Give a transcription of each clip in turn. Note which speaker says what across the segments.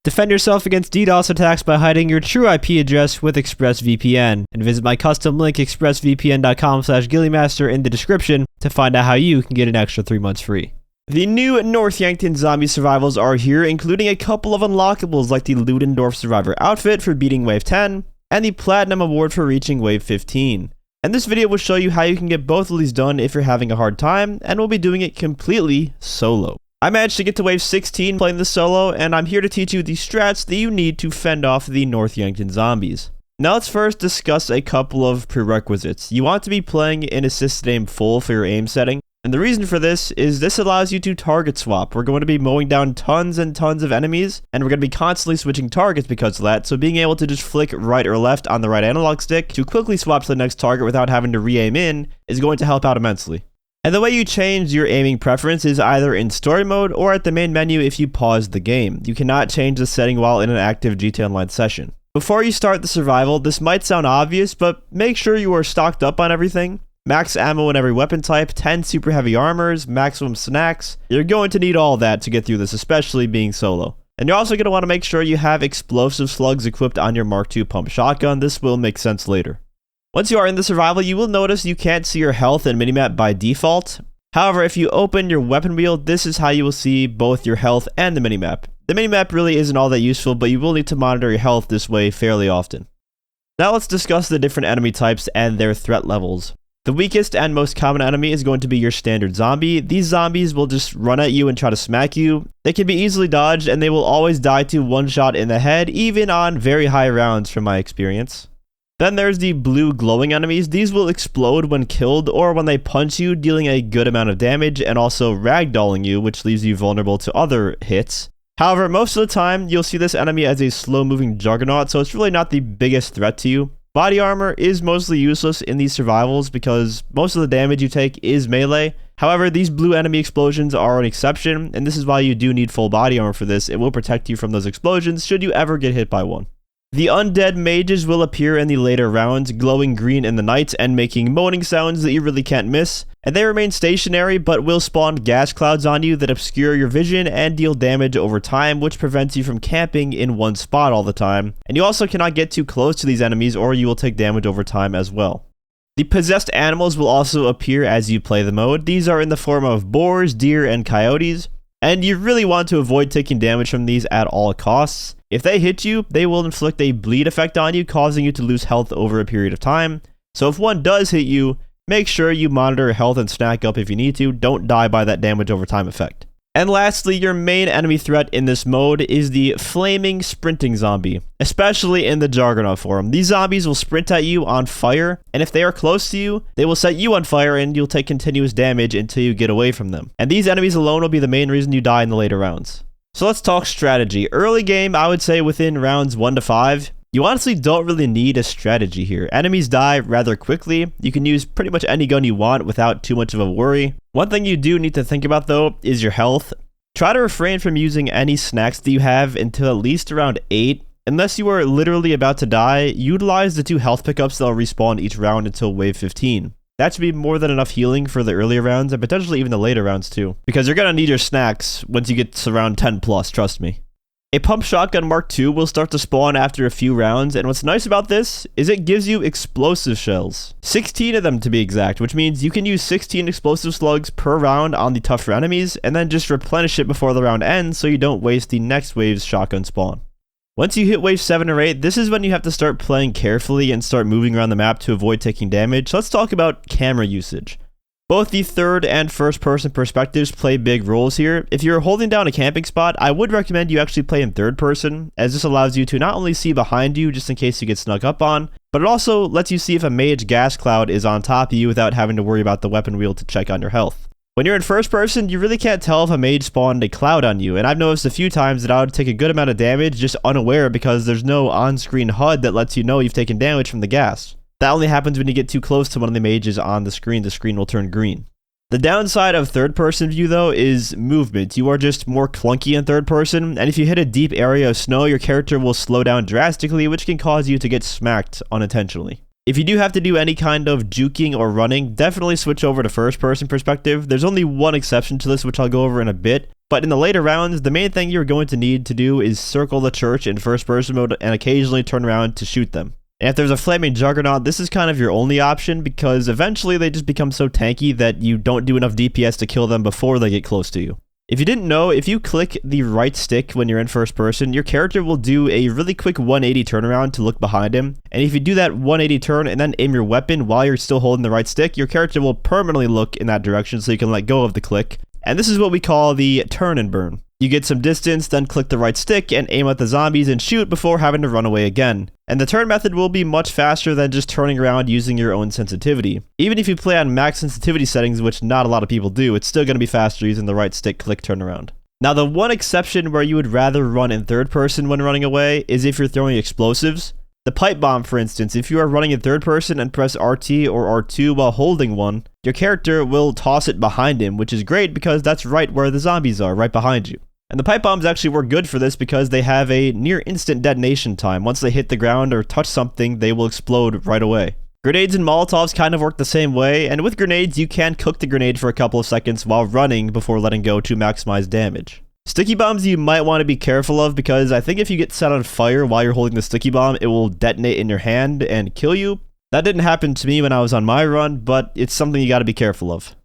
Speaker 1: Defend yourself against DDoS attacks by hiding your true IP address with ExpressVPN, and visit my custom link expressvpn.com/ghilliemaster in the description to find out how you can get an extra 3 months free. The new North Yankton zombie survivals are here, including a couple of unlockables like the Ludendorff survivor outfit for beating wave 10 and the platinum award for reaching wave 15. And this video will show you how you can get both of these done if you're having a hard time, and we'll be doing it completely solo. I managed to get to wave 16 playing this solo, and I'm here to teach you the strats that you need to fend off the North Yankton zombies. Now let's first discuss a couple of prerequisites. You want to be playing in assisted aim full for your aim setting. And the reason for this is this allows you to target swap. We're going to be mowing down tons and tons of enemies, and we're going to be constantly switching targets because of that, so being able to just flick right or left on the right analog stick to quickly swap to the next target without having to re-aim in is going to help out immensely. And the way you change your aiming preference is either in story mode or at the main menu if you pause the game. You cannot change the setting while in an active gtaonline session. Before you start the survival, this might sound obvious, but make sure you are stocked up on everything. Max ammo in every weapon type, 10 super heavy armors, maximum snacks. You're going to need all that to get through this, especially being solo. And you're also going to want to make sure you have explosive slugs equipped on your Mark II pump shotgun. This will make sense later. Once you are in the survival, you will notice you can't see your health and minimap by default. However, if you open your weapon wheel, this is how you will see both your health and the minimap. The minimap really isn't all that useful, but you will need to monitor your health this way fairly often. Now let's discuss the different enemy types and their threat levels. The weakest and most common enemy is going to be your standard zombie. These zombies will just run at you and try to smack you. They can be easily dodged, and they will always die to one shot in the head, even on very high rounds from my experience. Then there's the blue glowing enemies. These will explode when killed or when they punch you, dealing a good amount of damage and also ragdolling you, which leaves you vulnerable to other hits. However, most of the time, you'll see this enemy as a slow-moving juggernaut, so it's really not the biggest threat to you. Body armor is mostly useless in these survivals because most of the damage you take is melee. However, these blue enemy explosions are an exception, and this is why you do need full body armor for this. It will protect you from those explosions should you ever get hit by one. The undead mages will appear in the later rounds, glowing green in the night and making moaning sounds that you really can't miss. And they remain stationary but will spawn gas clouds on you that obscure your vision and deal damage over time, which prevents you from camping in one spot all the time. And you also cannot get too close to these enemies or you will take damage over time as well. The possessed animals will also appear as you play the mode. These are in the form of boars, deer, and coyotes. And you really want to avoid taking damage from these at all costs. If they hit you, they will inflict a bleed effect on you, causing you to lose health over a period of time. So if one does hit you, make sure you monitor health and snack up if you need to. Don't die by that damage over time effect. And lastly, your main enemy threat in this mode is the flaming sprinting zombie, especially in the Juggernaut form. These zombies will sprint at you on fire, and if they are close to you, they will set you on fire and you'll take continuous damage until you get away from them. And these enemies alone will be the main reason you die in the later rounds. So let's talk strategy. Early game, I would say within rounds 1 to 5, you honestly don't really need a strategy here. Enemies die rather quickly. You can use pretty much any gun you want without too much of a worry. One thing you do need to think about though is your health. Try to refrain from using any snacks that you have until at least around 8. Unless you are literally about to die, utilize the 2 health pickups that will respawn each round until wave 15. That should be more than enough healing for the earlier rounds and potentially even the later rounds too, because you're going to need your snacks once you get to around 10 plus, trust me. A pump shotgun Mark II will start to spawn after a few rounds, and what's nice about this is it gives you explosive shells. 16 of them to be exact, which means you can use 16 explosive slugs per round on the tougher enemies, and then just replenish it before the round ends so you don't waste the next wave's shotgun spawn. Once you hit wave 7 or 8, this is when you have to start playing carefully and start moving around the map to avoid taking damage. So let's talk about camera usage. Both the third and first person perspectives play big roles here. If you're holding down a camping spot, I would recommend you actually play in third person, as this allows you to not only see behind you just in case you get snuck up on, but it also lets you see if a mage gas cloud is on top of you without having to worry about the weapon wheel to check on your health. When you're in first person, you really can't tell if a mage spawned a cloud on you, and I've noticed a few times that I would take a good amount of damage just unaware because there's no on-screen HUD that lets you know you've taken damage from the gas. That only happens when you get too close to one of the mages on the screen will turn green. The downside of third person view though is movement. You are just more clunky in third person, and if you hit a deep area of snow, your character will slow down drastically, which can cause you to get smacked unintentionally. If you do have to do any kind of juking or running, definitely switch over to first person perspective. There's only one exception to this, which I'll go over in a bit, But in the later rounds, the main thing you're going to need to do is circle the church in first person mode and occasionally turn around to shoot them. And if there's a flaming juggernaut, this is kind of your only option because eventually they just become so tanky that you don't do enough DPS to kill them before they get close to you. If you didn't know, if you click the right stick when you're in first person, your character will do a really quick 180 turnaround to look behind him. And if you do that 180 turn and then aim your weapon while you're still holding the right stick, your character will permanently look in that direction so you can let go of the click. And this is what we call the turn and burn. You get some distance, then click the right stick and aim at the zombies and shoot before having to run away again. And the turn method will be much faster than just turning around using your own sensitivity. Even if you play on max sensitivity settings, which not a lot of people do, it's still going to be faster using the right stick click turnaround. Now the one exception where you would rather run in third person when running away is if you're throwing explosives. The pipe bomb, for instance, if you are running in third person and press RT or R2 while holding one, your character will toss it behind him, which is great because that's right where the zombies are, right behind you. And the pipe bombs actually work good for this because they have a near instant detonation time. Once they hit the ground or touch something, they will explode right away. Grenades and Molotovs kind of work the same way, and with grenades, you can cook the grenade for a couple of seconds while running before letting go to maximize damage. Sticky bombs you might want to be careful of because I think if you get set on fire while you're holding the sticky bomb, it will detonate in your hand and kill you. That didn't happen to me when I was on my run, but it's something you got to be careful of.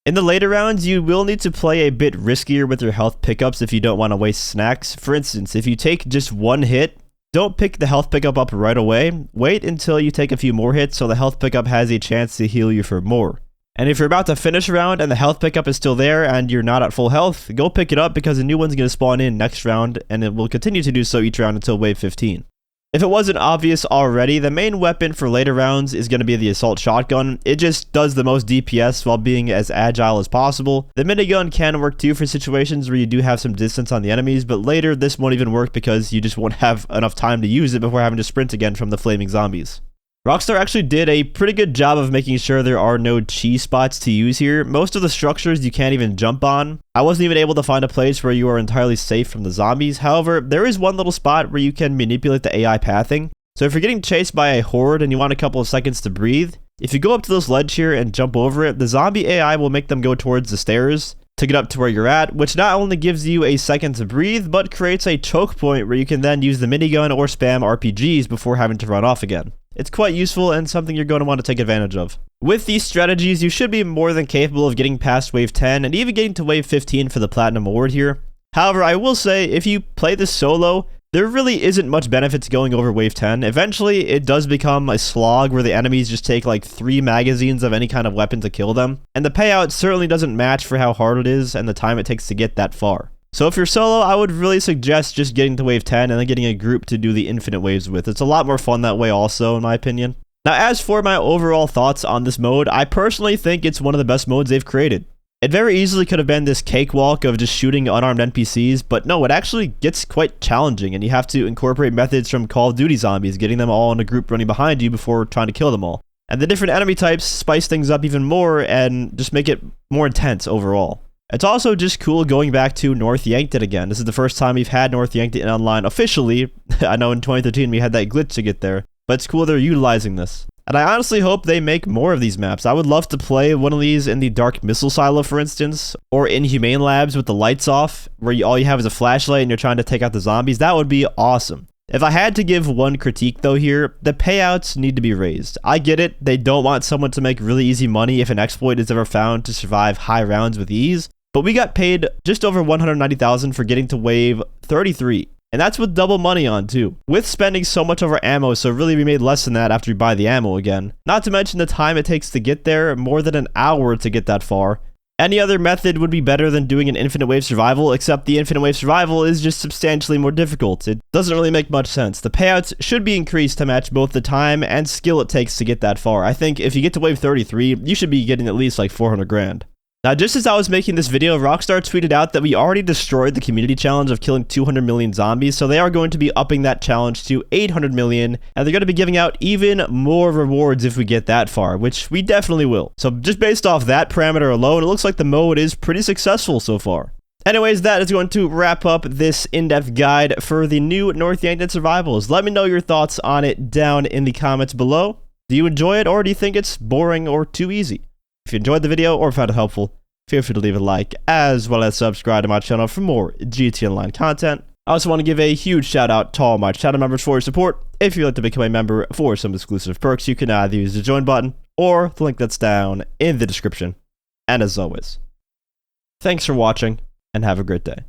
Speaker 1: In the later rounds, you will need to play a bit riskier with your health pickups if you don't want to waste snacks. For instance, if you take just one hit, don't pick the health pickup up right away. Wait until you take a few more hits so the health pickup has a chance to heal you for more. And if you're about to finish a round and the health pickup is still there and you're not at full health, go pick it up because a new one's going to spawn in next round and it will continue to do so each round until wave 15. If it wasn't obvious already, the main weapon for later rounds is going to be the assault shotgun. It just does the most DPS while being as agile as possible. The minigun can work too for situations where you do have some distance on the enemies, but later this won't even work because you just won't have enough time to use it before having to sprint again from the flaming zombies. Rockstar actually did a pretty good job of making sure there are no cheese spots to use here. Most of the structures you can't even jump on. I wasn't even able to find a place where you are entirely safe from the zombies. However, there is one little spot where you can manipulate the AI pathing. So if you're getting chased by a horde and you want a couple of seconds to breathe, if you go up to this ledge here and jump over it, the zombie AI will make them go towards the stairs to get up to where you're at, which not only gives you a second to breathe, but creates a choke point where you can then use the minigun or spam RPGs before having to run off again. It's quite useful and something you're going to want to take advantage of. With these strategies, you should be more than capable of getting past wave 10 and even getting to wave 15 for the Platinum Award here. However, I will say, if you play this solo, there really isn't much benefit to going over wave 10. Eventually, it does become a slog where the enemies just take like 3 magazines of any kind of weapon to kill them, and the payout certainly doesn't match for how hard it is and the time it takes to get that far. So if you're solo, I would really suggest just getting to wave 10 and then getting a group to do the infinite waves with. It's a lot more fun that way also, in my opinion. Now, as for my overall thoughts on this mode, I personally think it's one of the best modes they've created. It very easily could have been this cakewalk of just shooting unarmed NPCs, but no, it actually gets quite challenging, and you have to incorporate methods from Call of Duty zombies, getting them all in a group running behind you before trying to kill them all. And the different enemy types spice things up even more and just make it more intense overall. It's also just cool going back to North Yankton again. This is the first time we've had North Yankton online officially. I know in 2013 we had that glitch to get there, but it's cool they're utilizing this. And I honestly hope they make more of these maps. I would love to play one of these in the Dark Missile Silo, for instance, or in Humane Labs with the lights off, where all you have is a flashlight and you're trying to take out the zombies. That would be awesome. If I had to give one critique though here, the payouts need to be raised. I get it, they don't want someone to make really easy money if an exploit is ever found to survive high rounds with ease, but we got paid just over $190,000 for getting to wave 33. And that's with double money on too, with spending so much of our ammo, so really we made less than that after we buy the ammo again. Not to mention the time it takes to get there, more than an hour to get that far. Any other method would be better than doing an infinite wave survival, except the infinite wave survival is just substantially more difficult. It doesn't really make much sense. The payouts should be increased to match both the time and skill it takes to get that far. I think if you get to wave 33, you should be getting at least like 400 grand. Now, just as I was making this video, Rockstar tweeted out that we already destroyed the community challenge of killing 200 million zombies, so they are going to be upping that challenge to 800 million, and they're going to be giving out even more rewards if we get that far, which we definitely will. So just based off that parameter alone, it looks like the mode is pretty successful so far. Anyways, that is going to wrap up this in-depth guide for the new North Yankton Survivals. Let me know your thoughts on it down in the comments below. Do you enjoy it, or do you think it's boring or too easy? If you enjoyed the video or found it helpful, feel free to leave a like, as well as subscribe to my channel for more GTA Online content. I also want to give a huge shout out to all my channel members for your support. If you'd like to become a member for some exclusive perks, you can either use the join button or the link that's down in the description. And as always, thanks for watching and have a great day.